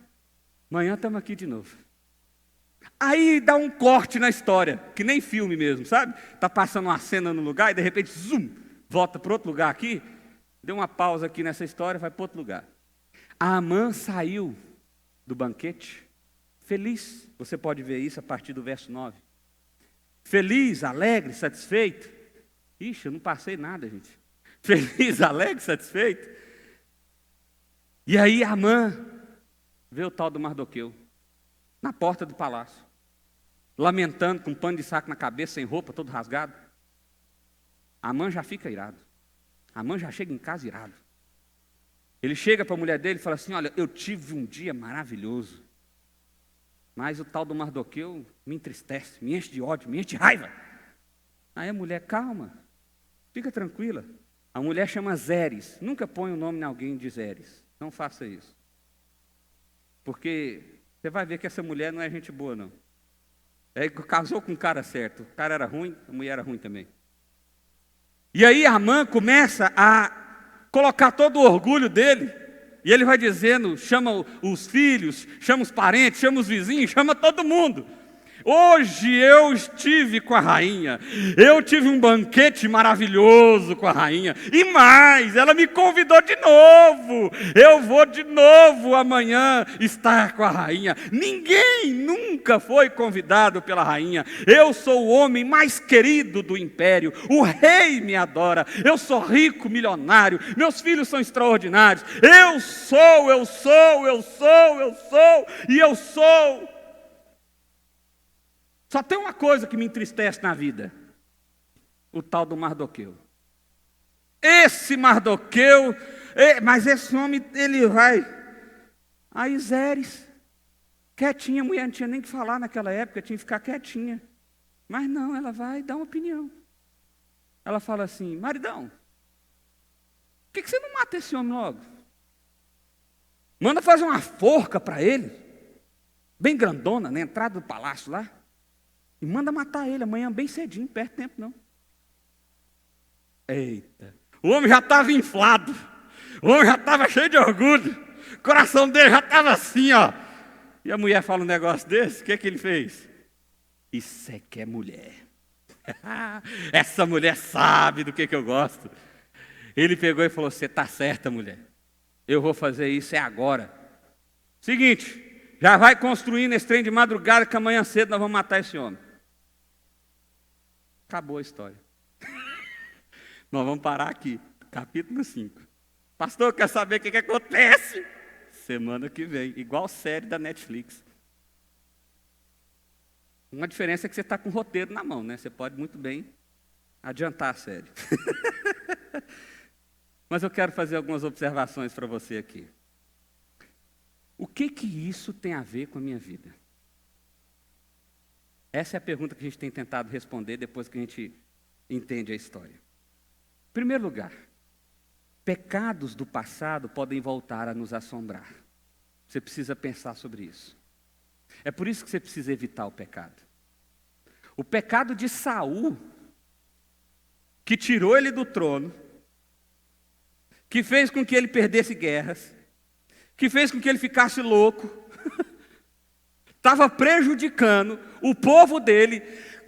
Amanhã estamos aqui de novo. Aí dá um corte na história, que nem filme mesmo, sabe? Está passando uma cena no lugar e de repente, zoom, volta para outro lugar aqui. Deu uma pausa aqui nessa história, vai para outro lugar. A Amã saiu do banquete feliz. Você pode ver isso a partir do verso 9. Feliz, alegre, satisfeito. Ixi, eu não passei nada, gente. Feliz, alegre, satisfeito. E aí a Amã vê o tal do Mardoqueu na porta do palácio, lamentando com um pano de saco na cabeça, sem roupa, todo rasgado. Amã já fica irado. Amã já chega em casa irado. Ele chega para a mulher dele e fala assim: olha, eu tive um dia maravilhoso, mas o tal do Mardoqueu me entristece, me enche de ódio, me enche de raiva. Aí a mulher, calma, fica tranquila. A mulher chama Zeres. Nunca põe o nome em alguém de Zeres. Não faça isso. Porque você vai ver que essa mulher não é gente boa, não. Casou com o cara certo. O cara era ruim, a mulher era ruim também. E aí Amã começa a colocar todo o orgulho dele. E ele vai dizendo, chama os filhos, chama os parentes, chama os vizinhos, chama todo mundo. Hoje eu estive com a rainha, eu tive um banquete maravilhoso com a rainha, e mais, ela me convidou de novo, eu vou de novo amanhã estar com a rainha. Ninguém nunca foi convidado pela rainha, eu sou o homem mais querido do império, o rei me adora, eu sou rico, milionário, meus filhos são extraordinários, eu sou, e eu sou. Só tem uma coisa que me entristece na vida: o tal do Mardoqueu. Esse Mardoqueu, mas esse homem, ele vai. Aí Zeres, quietinha, a mulher não tinha nem que falar naquela época, tinha que ficar quietinha. Mas não, ela vai dar uma opinião. Ela fala assim: maridão, por que você não mata esse homem logo? Manda fazer uma forca para ele, bem grandona, na entrada do palácio lá. E manda matar ele amanhã bem cedinho, não perde tempo não. Eita, o homem já estava inflado, o homem já estava cheio de orgulho, o coração dele já estava assim, ó. E a mulher fala um negócio desse, o que ele fez? Isso é que é mulher. Essa mulher sabe do que eu gosto. Ele pegou e falou: você está certa, mulher, eu vou fazer isso, é agora. Seguinte, já vai construindo esse trem de madrugada, que amanhã cedo nós vamos matar esse homem. Acabou a história. Nós vamos parar aqui, capítulo 5. Pastor, quer saber o que acontece? Semana que vem, igual série da Netflix. Uma diferença é que você está com o roteiro na mão, né? Você pode muito bem adiantar a série. Mas eu quero fazer algumas observações para você aqui. O que isso tem a ver com a minha vida? Essa é a pergunta que a gente tem tentado responder depois que a gente entende a história. Em primeiro lugar, pecados do passado podem voltar a nos assombrar. Você precisa pensar sobre isso. É por isso que você precisa evitar o pecado. O pecado de Saul, que tirou ele do trono, que fez com que ele perdesse guerras, que fez com que ele ficasse louco, estava prejudicando o povo dele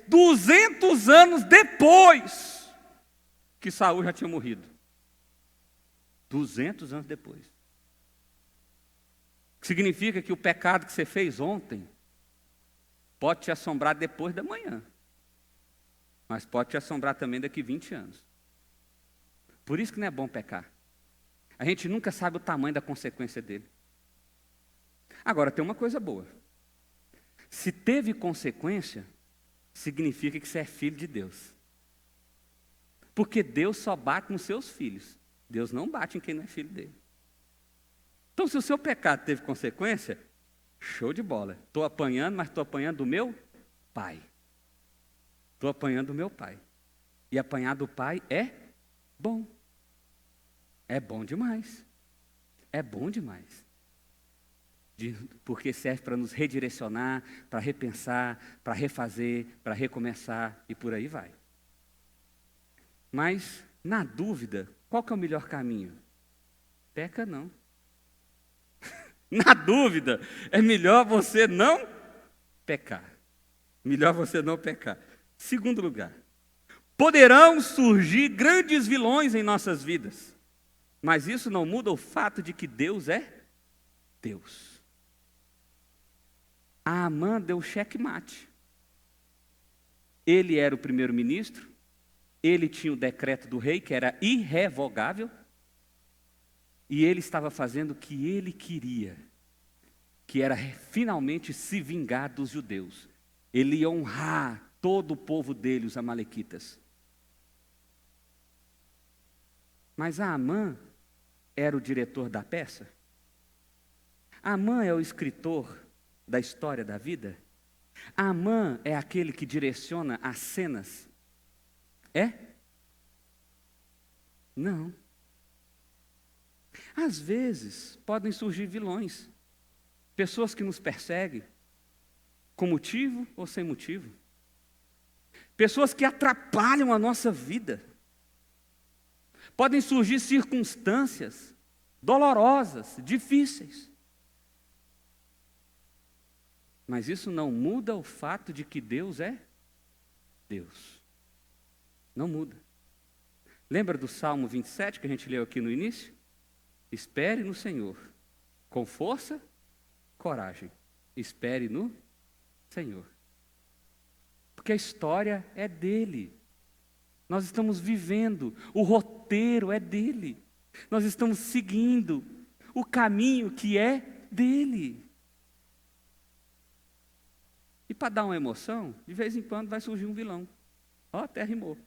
200 anos depois que Saul já tinha morrido. 200 anos depois. Significa que o pecado que você fez ontem pode te assombrar depois da manhã, mas pode te assombrar também daqui 20 anos. Por isso que não é bom pecar. A gente nunca sabe o tamanho da consequência dele. Agora, tem uma coisa boa. Se teve consequência, significa que você é filho de Deus. Porque Deus só bate nos seus filhos. Deus não bate em quem não é filho dele. Então, se o seu pecado teve consequência, show de bola. Estou apanhando, mas estou apanhando do meu pai. Estou apanhando do meu pai. E apanhar do pai é bom. É bom demais. É bom demais. Porque serve para nos redirecionar, para repensar, para refazer, para recomeçar e por aí vai. Mas, na dúvida, qual que é o melhor caminho? Peca não. Na dúvida, é melhor você não pecar. Melhor você não pecar. Segundo lugar, poderão surgir grandes vilões em nossas vidas, mas isso não muda o fato de que Deus é Deus. Amã deu xeque-mate. Ele era o primeiro-ministro, ele tinha o decreto do rei, que era irrevogável, e ele estava fazendo o que ele queria, que era finalmente se vingar dos judeus. Ele ia honrar todo o povo dele, os amalequitas. Mas Amã era o diretor da peça? Amã é o escritor da história da vida? Amã é aquele que direciona as cenas? É? Não. Às vezes podem surgir vilões, pessoas que nos perseguem, com motivo ou sem motivo, pessoas que atrapalham a nossa vida. Podem surgir circunstâncias dolorosas, difíceis. Mas isso não muda o fato de que Deus é Deus. Não muda. Lembra do Salmo 27 que a gente leu aqui no início? Espere no Senhor, com força, coragem. Espere no Senhor. Porque a história é dele. Nós estamos vivendo, o roteiro é dele. Nós estamos seguindo o caminho que é dele. E para dar uma emoção, de vez em quando vai surgir um vilão. Ó, até rimou.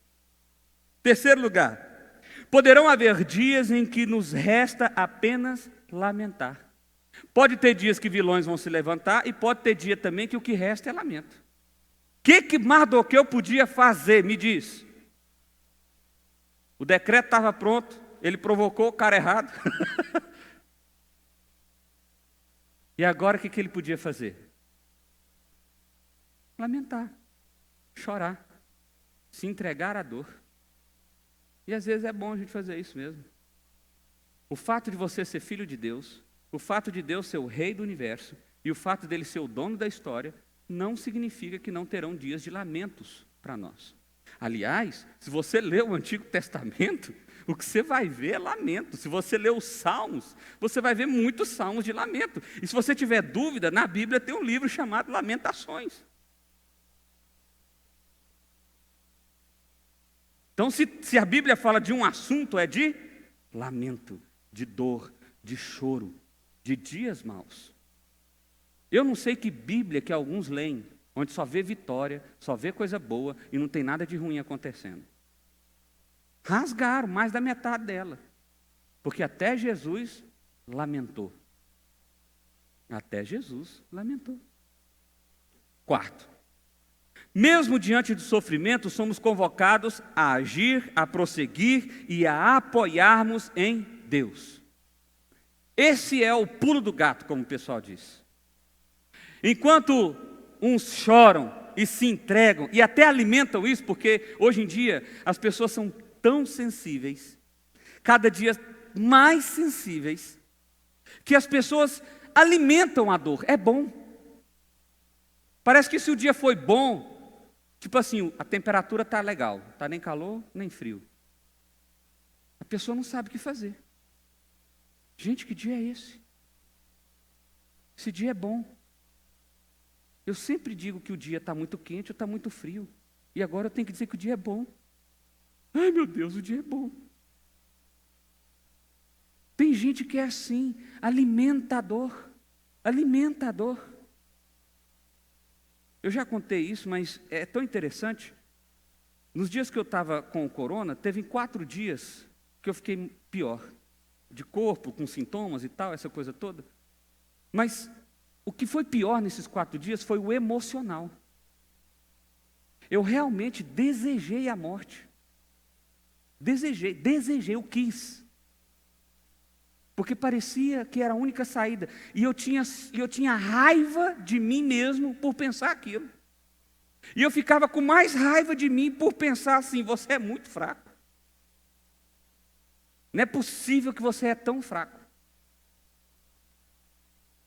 Terceiro lugar, poderão haver dias em que nos resta apenas lamentar. Pode ter dias que vilões vão se levantar e pode ter dia também que o que resta é lamento. O que Mardoqueu podia fazer, me diz? O decreto estava pronto, ele provocou o cara errado. E agora o que ele podia fazer? Lamentar, chorar, se entregar à dor. E às vezes é bom a gente fazer isso mesmo. O fato de você ser filho de Deus, o fato de Deus ser o rei do universo e o fato dele ser o dono da história, não significa que não terão dias de lamentos para nós. Aliás, se você ler o Antigo Testamento, o que você vai ver é lamento. Se você ler os Salmos, você vai ver muitos salmos de lamento. E se você tiver dúvida, na Bíblia tem um livro chamado Lamentações. Então, se a Bíblia fala de um assunto, é de lamento, de dor, de choro, de dias maus. Eu não sei que Bíblia que alguns leem, onde só vê vitória, só vê coisa boa e não tem nada de ruim acontecendo. Rasgaram mais da metade dela, porque até Jesus lamentou. Até Jesus lamentou. Quarto, Mesmo diante do sofrimento, somos convocados a agir, a prosseguir e a apoiarmos em Deus. Esse é o pulo do gato, como o pessoal diz. Enquanto uns choram e se entregam, e até alimentam isso, porque hoje em dia as pessoas são tão sensíveis, cada dia mais sensíveis, que as pessoas alimentam a dor. É bom. Parece que se o dia foi bom, tipo assim, a temperatura está legal, não está nem calor, nem frio. A pessoa não sabe o que fazer. Gente, que dia é esse? Esse dia é bom. Eu sempre digo que o dia está muito quente ou está muito frio. E agora eu tenho que dizer que o dia é bom. Ai, meu Deus, o dia é bom. Tem gente que é assim, alimentador. Alimentador. Eu já contei isso, mas é tão interessante. Nos dias que eu estava com o corona, teve 4 dias que eu fiquei pior. De corpo, com sintomas e tal, essa coisa toda. Mas o que foi pior nesses 4 dias foi o emocional. Eu realmente desejei a morte. Desejei, eu quis. Porque parecia que era a única saída. E eu tinha raiva de mim mesmo por pensar aquilo. E eu ficava com mais raiva de mim por pensar assim: você é muito fraco. Não é possível que você é tão fraco.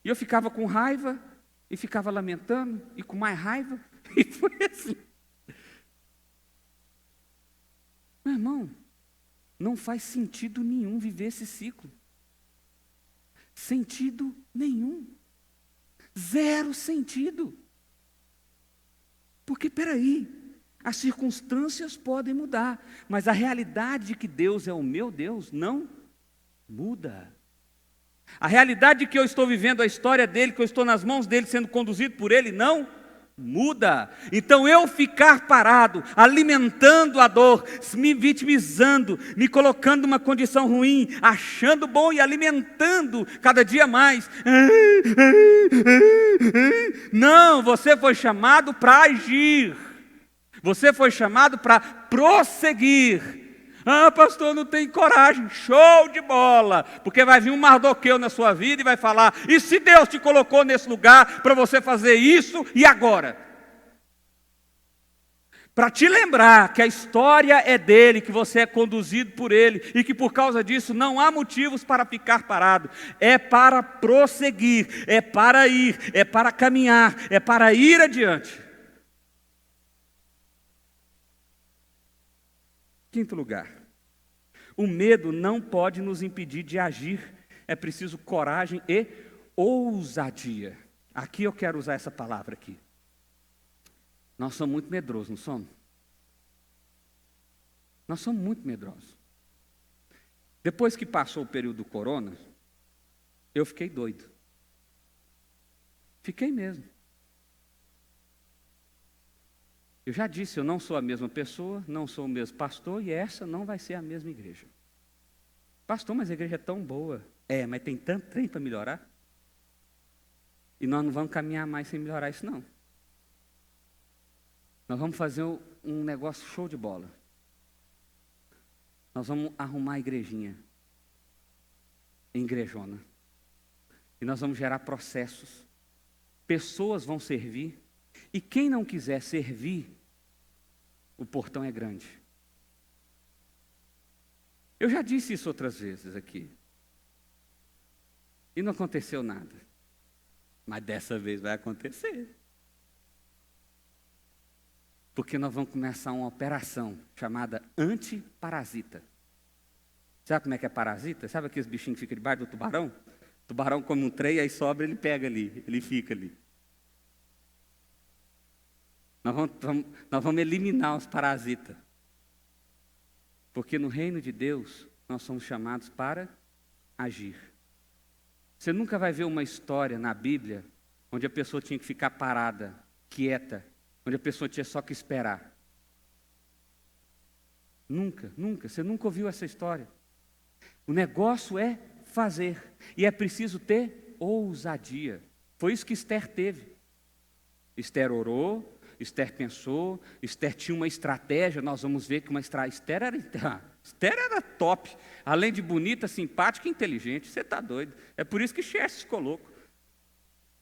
E eu ficava com raiva, e ficava lamentando, e com mais raiva, e foi assim. Meu irmão, não faz sentido nenhum viver esse ciclo. Sentido nenhum. 0 sentido. Porque, peraí, as circunstâncias podem mudar, mas a realidade de que Deus é o meu Deus não muda. A realidade de que eu estou vivendo a história dele, que eu estou nas mãos dele, sendo conduzido por ele, não muda. Então eu ficar parado, alimentando a dor, me vitimizando, me colocando numa condição ruim, achando bom e alimentando cada dia mais. Não, você foi chamado para agir. Você foi chamado para prosseguir. Ah, pastor, não tem coragem. Show de bola. Porque vai vir um Mardoqueu na sua vida e vai falar: e se Deus te colocou nesse lugar para você fazer isso, e agora? Para te lembrar que a história é dele, que você é conduzido por ele, e que por causa disso não há motivos para ficar parado. É para prosseguir, é para ir, é para caminhar, é para ir adiante. Quinto lugar, o medo não pode nos impedir de agir. É preciso coragem e ousadia. Aqui eu quero usar essa palavra aqui. Nós somos muito medrosos, não somos? Nós somos muito medrosos. Depois que passou o período do corona, eu fiquei doido. Fiquei mesmo. Eu já disse, eu não sou a mesma pessoa, não sou o mesmo pastor, e essa não vai ser a mesma igreja. Pastor, mas a igreja é tão boa. É, mas tem tanto trem para melhorar. E nós não vamos caminhar mais sem melhorar isso, não. Nós vamos fazer um negócio show de bola. Nós vamos arrumar a igrejinha. Igrejona. E nós vamos gerar processos. Pessoas vão servir. E quem não quiser servir, o portão é grande. Eu já disse isso outras vezes aqui. E não aconteceu nada. Mas dessa vez vai acontecer. Porque nós vamos começar uma operação chamada antiparasita. Sabe como é que é parasita? Sabe aqueles bichinhos que ficam debaixo do tubarão? O tubarão come um trem, aí sobra, ele pega ali, ele fica ali. Nós vamos eliminar os parasitas. Porque no reino de Deus, nós somos chamados para agir. Você nunca vai ver uma história na Bíblia onde a pessoa tinha que ficar parada, quieta, onde a pessoa tinha só que esperar. Nunca, você nunca ouviu essa história. O negócio é fazer, e é preciso ter ousadia. Foi isso que Esther teve. Esther orou, Esther pensou, Esther tinha uma estratégia, nós vamos ver que Esther era top, além de bonita, simpática e inteligente, você está doido, é por isso que Xerxes ficou louco.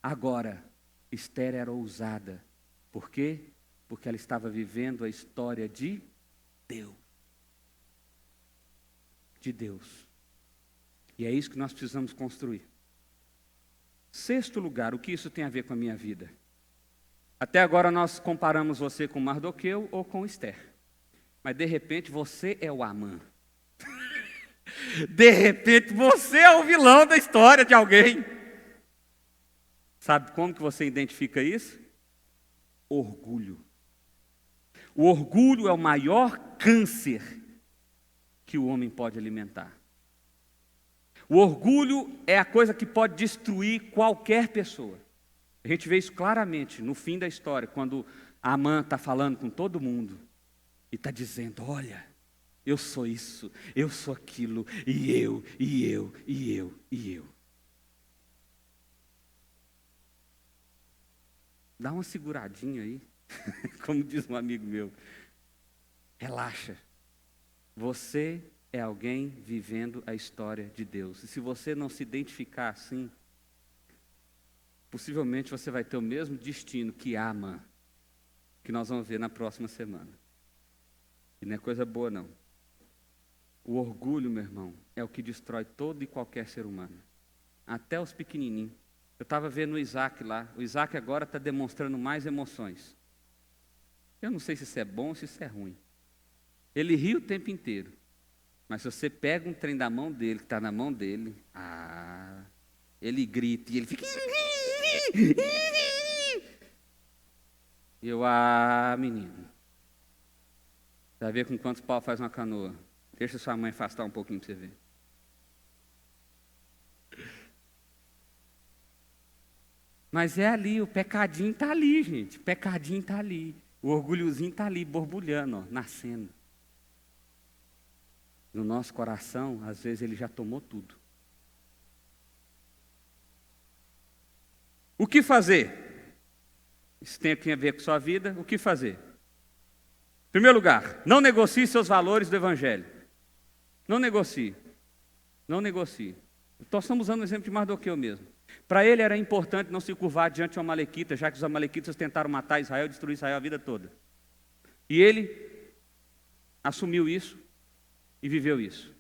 Agora, Esther era ousada, por quê? Porque ela estava vivendo a história de Deus. De Deus. E é isso que nós precisamos construir. Sexto lugar, o que isso tem a ver com a minha vida? Até agora nós comparamos você com Mardoqueu ou com Esther. Mas de repente você é o Amã. De repente você é o vilão da história de alguém. Sabe como que você identifica isso? Orgulho. O orgulho é o maior câncer que o homem pode alimentar. O orgulho é a coisa que pode destruir qualquer pessoa. A gente vê isso claramente no fim da história, quando Amã está falando com todo mundo e está dizendo, olha, eu sou isso, eu sou aquilo, e eu. Dá uma seguradinha aí, como diz um amigo meu. Relaxa. Você é alguém vivendo a história de Deus. E se você não se identificar assim, possivelmente você vai ter o mesmo destino que Amã, que nós vamos ver na próxima semana. E não é coisa boa, não. O orgulho, meu irmão, é o que destrói todo e qualquer ser humano. Até os pequenininhos. Eu estava vendo o Isaac lá. O Isaac agora está demonstrando mais emoções. Eu não sei se isso é bom ou se isso é ruim. Ele ri o tempo inteiro. Mas se você pega um trem da mão dele, que está na mão dele, ele grita e ele fica... menino. Vai ver com quantos pau faz uma canoa. Deixa sua mãe afastar um pouquinho para você ver. Mas é ali, o pecadinho está ali, gente. O pecadinho está ali. O orgulhozinho está ali, borbulhando, ó, nascendo. No nosso coração, às vezes ele já tomou tudo. O que fazer? Isso tem a ver com sua vida. O que fazer? Em primeiro lugar, não negocie seus valores do Evangelho. Não negocie. Não negocie. Nós estamos usando o exemplo de Mardoqueu mesmo. Para ele era importante não se curvar diante de uma amalequita, já que os amalequitas tentaram matar Israel e destruir Israel a vida toda. E ele assumiu isso e viveu isso.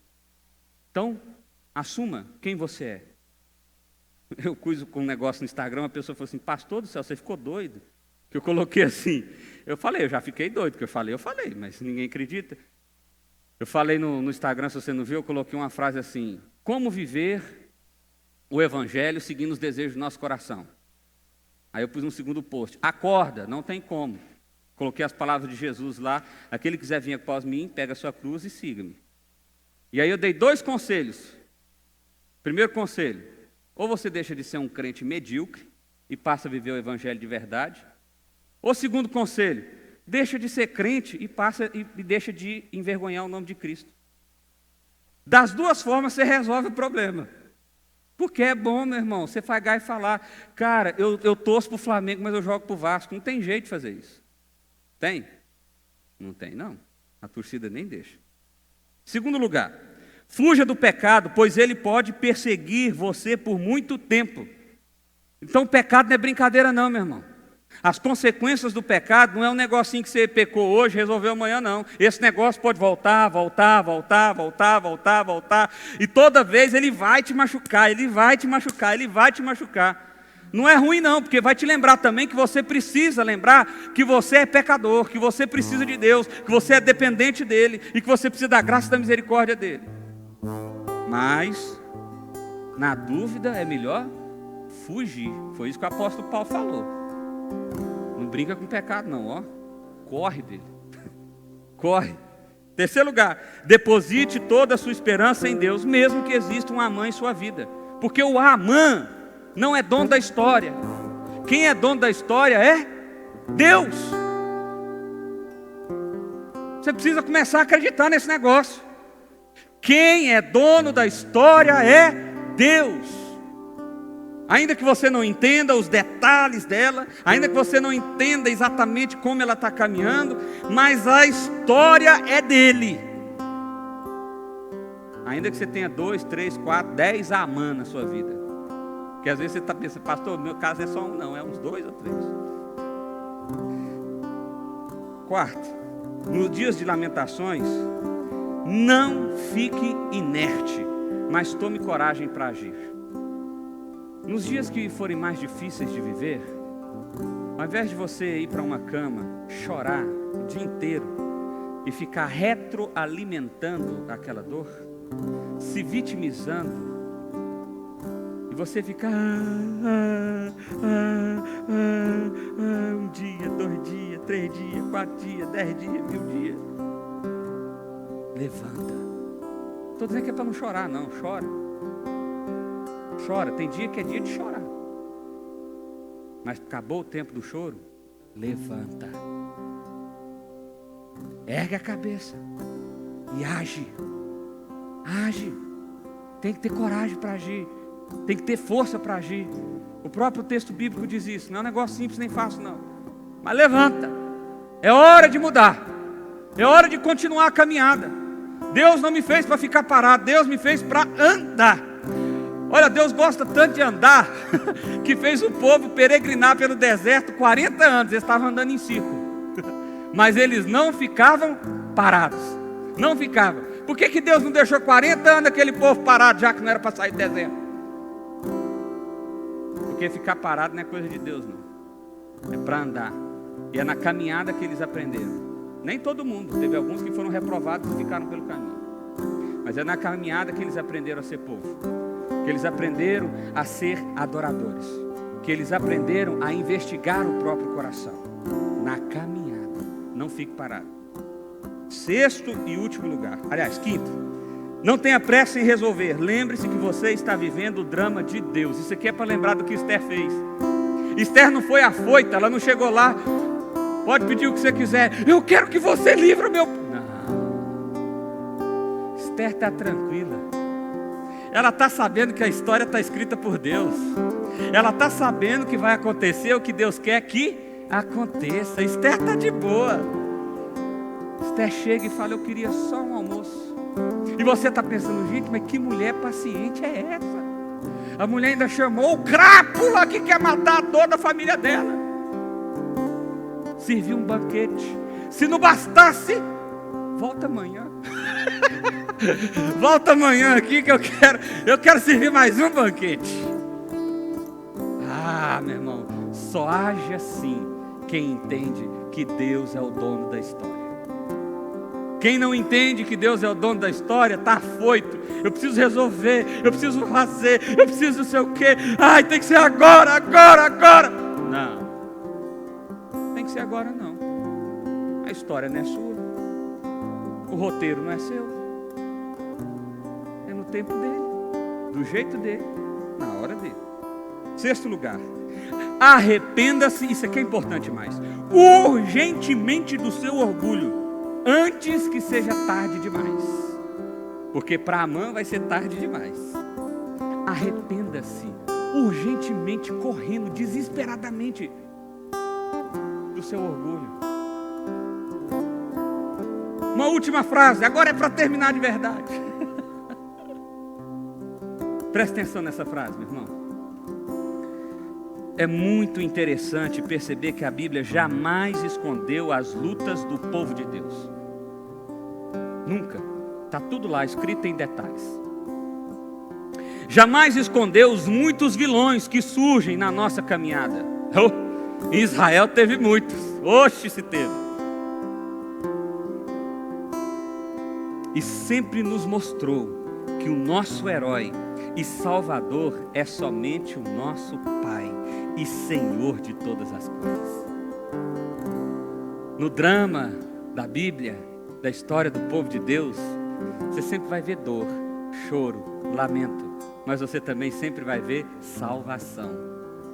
Então, assuma quem você é. Eu cuido com um negócio no Instagram, uma pessoa falou assim, pastor do céu, você ficou doido? Que eu coloquei assim. Eu falei, eu já fiquei doido, que eu falei, mas ninguém acredita. Eu falei no Instagram, se você não viu, eu coloquei uma frase assim, como viver o Evangelho seguindo os desejos do nosso coração. Aí eu pus um segundo post, acorda, não tem como. Coloquei as palavras de Jesus lá, aquele que quiser vir após mim, pega a sua cruz e siga-me. E aí eu dei 2 conselhos. Primeiro conselho, ou você deixa de ser um crente medíocre e passa a viver o Evangelho de verdade, ou segundo conselho, deixa de ser crente e deixa de envergonhar o nome de Cristo. Das duas formas você resolve o problema. Porque é bom, meu irmão, você pagar e falar, cara, eu torço para o Flamengo, mas eu jogo para o Vasco. Não tem jeito de fazer isso. Tem? Não tem, não. A torcida nem deixa. Segundo lugar, fuja do pecado, pois ele pode perseguir você por muito tempo. Então o pecado não é brincadeira não, meu irmão. As consequências do pecado não é um negocinho que você pecou hoje, resolveu amanhã, não. Esse negócio pode voltar. E toda vez ele vai te machucar. Não é ruim não, porque vai te lembrar também que você precisa lembrar que você é pecador, que você precisa de Deus, que você é dependente dEle e que você precisa da graça e da misericórdia dEle. Mas, na dúvida, é melhor fugir. Foi isso que o apóstolo Paulo falou. Não brinca com o pecado não, ó. Corre dele. Corre. Terceiro lugar, deposite toda a sua esperança em Deus, mesmo que exista um Amã em sua vida. Porque o Amã não é dono da história. Quem é dono da história é Deus. Você precisa começar a acreditar nesse negócio. Quem é dono da história é Deus. Ainda que você não entenda os detalhes dela, ainda que você não entenda exatamente como ela está caminhando, mas a história é dele. Ainda que você tenha 2, 3, 4, 10 Amã na sua vida. Porque às vezes você está pensando, pastor, meu caso é só um, não, é uns 2 ou 3. Quarto, nos dias de lamentações, não fique inerte, mas tome coragem para agir. Nos dias que forem mais difíceis de viver, ao invés de você ir para uma cama, chorar o dia inteiro e ficar retroalimentando aquela dor, se vitimizando, e você ficar um dia, 2 dias, 3 dias, 4 dias, 10 dias, 1000 dias, levanta. Estou dizendo que é para não chorar, não, chora. Chora, tem dia que é dia de chorar, mas acabou o tempo do choro, levanta, ergue a cabeça e age. Tem que ter coragem para agir, tem que ter força para agir. O próprio texto bíblico diz isso. Não é um negócio simples nem fácil não, mas levanta, é hora de mudar, é hora de continuar a caminhada. Deus não me fez para ficar parado, Deus me fez para andar. Olha, Deus gosta tanto de andar, que fez o povo peregrinar pelo deserto 40 anos, eles estavam andando em círculo, mas eles não ficavam parados, não ficavam. Por que Deus não deixou 40 anos aquele povo parado, já que não era para sair do deserto? Porque ficar parado não é coisa de Deus, não, é para andar, e é na caminhada que eles aprenderam. Nem todo mundo, teve alguns que foram reprovados e ficaram pelo caminho, mas é na caminhada que eles aprenderam a ser povo, que eles aprenderam a ser adoradores, que eles aprenderam a investigar o próprio coração. Na caminhada, não fique parado. Sexto e último lugar, aliás, quinto, não tenha pressa em resolver. Lembre-se que você está vivendo o drama de Deus. Isso aqui é para lembrar do que Esther fez. Esther não foi afoita, ela não chegou lá, pode pedir o que você quiser, eu quero que você livre o meu... Não, Esther está tranquila. Ela está sabendo que a história está escrita por Deus. Ela está sabendo que vai acontecer o que Deus quer que aconteça. Esther está de boa. Esther chega e fala, eu queria só um almoço. E você está pensando, gente, mas que mulher paciente é essa? A mulher ainda chamou o crápula que quer matar toda a família dela. Serviu um banquete. Se não bastasse, volta amanhã. Volta amanhã aqui que eu quero servir mais um banquete. Ah, meu irmão, só age assim quem entende que Deus é o dono da história. Quem não entende que Deus é o dono da história está afoito. Eu preciso resolver, eu preciso fazer, eu preciso não sei o quê. Ai, tem que ser agora. Não, tem que ser agora não. A história não é sua, o roteiro não é seu, é no tempo dele, do jeito dele, na hora dele. Sexto lugar, arrependa-se, isso aqui é importante mais, urgentemente do seu orgulho, antes que seja tarde demais, porque para Amã vai ser tarde demais. Arrependa-se urgentemente, correndo, desesperadamente do seu orgulho. Uma última frase, agora é para terminar de verdade. Presta atenção nessa frase, meu irmão. É muito interessante perceber que a Bíblia jamais escondeu as lutas do povo de Deus. Nunca. Está tudo lá, escrito em detalhes. Jamais escondeu os muitos vilões que surgem na nossa caminhada. Oh, em Israel teve muitos. Oxe, se teve. E sempre nos mostrou que o nosso herói e Salvador é somente o nosso Pai e Senhor de todas as coisas. No drama da Bíblia, da história do povo de Deus, você sempre vai ver dor, choro, lamento, mas você também sempre vai ver salvação,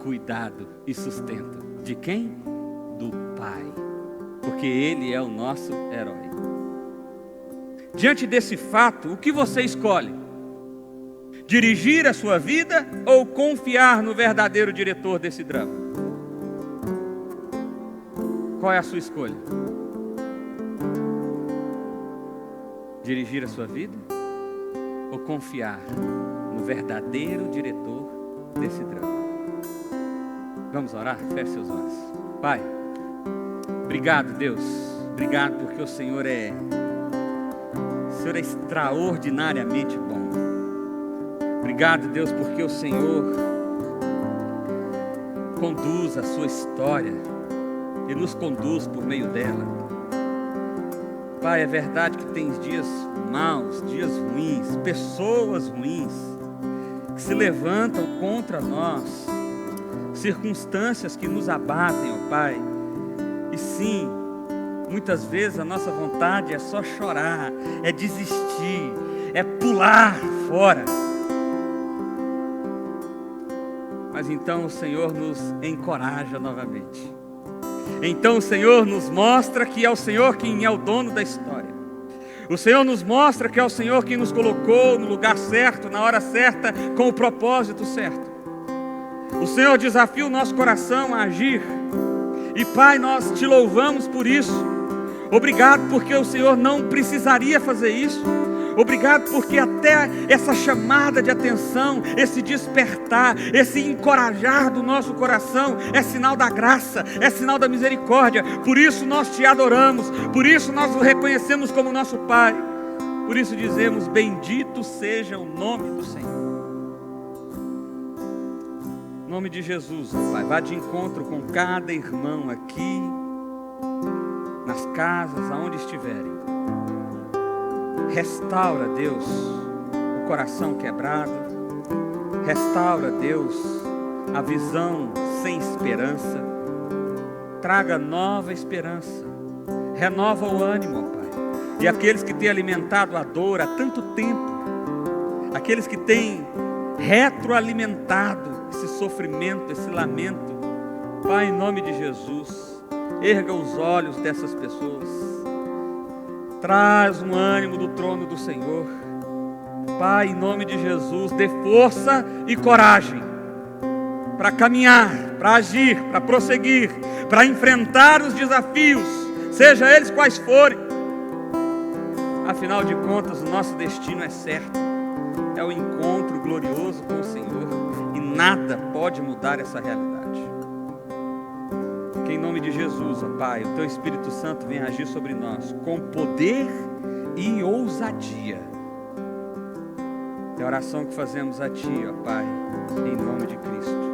cuidado e sustento. De quem? Do Pai, porque Ele é o nosso herói. Diante desse fato, o que você escolhe? Dirigir a sua vida ou confiar no verdadeiro diretor desse drama? Qual é a sua escolha? Dirigir a sua vida ou confiar no verdadeiro diretor desse drama? Vamos orar? Feche seus olhos. Pai, obrigado, Deus. Obrigado porque o Senhor é extraordinariamente bom. Obrigado, Deus, porque o Senhor conduz a sua história e nos conduz por meio dela. Pai, é verdade que tem dias maus, dias ruins, pessoas ruins que se levantam contra nós, circunstâncias que nos abatem, ó Pai. E sim, muitas vezes a nossa vontade é só chorar, é desistir, é pular fora. Mas então o Senhor nos encoraja novamente. Então o Senhor nos mostra que é o Senhor quem é o dono da história. O Senhor nos mostra que é o Senhor quem nos colocou no lugar certo, na hora certa, com o propósito certo. O Senhor desafia o nosso coração a agir. E Pai, nós te louvamos por isso. Obrigado porque o Senhor não precisaria fazer isso. Obrigado porque até essa chamada de atenção, esse despertar, esse encorajar do nosso coração é sinal da graça, é sinal da misericórdia. Por isso nós te adoramos, por isso nós o reconhecemos como nosso Pai. Por isso dizemos: bendito seja o nome do Senhor. Em nome de Jesus, Pai, vá de encontro com cada irmão aqui, nas casas, aonde estiverem. Restaura, Deus, o coração quebrado. Restaura, Deus, a visão sem esperança. Traga nova esperança. Renova o ânimo, ó Pai. E aqueles que têm alimentado a dor há tanto tempo, aqueles que têm retroalimentado esse sofrimento, esse lamento, Pai, em nome de Jesus, erga os olhos dessas pessoas. Traz um ânimo do trono do Senhor. Pai, em nome de Jesus, dê força e coragem para caminhar, para agir, para prosseguir, para enfrentar os desafios, seja eles quais forem. Afinal de contas, o nosso destino é certo. É o encontro glorioso com o Senhor. E nada pode mudar essa realidade. Que em nome de Jesus, ó Pai, o Teu Espírito Santo venha agir sobre nós com poder e ousadia. É a oração que fazemos a Ti, ó Pai, em nome de Cristo.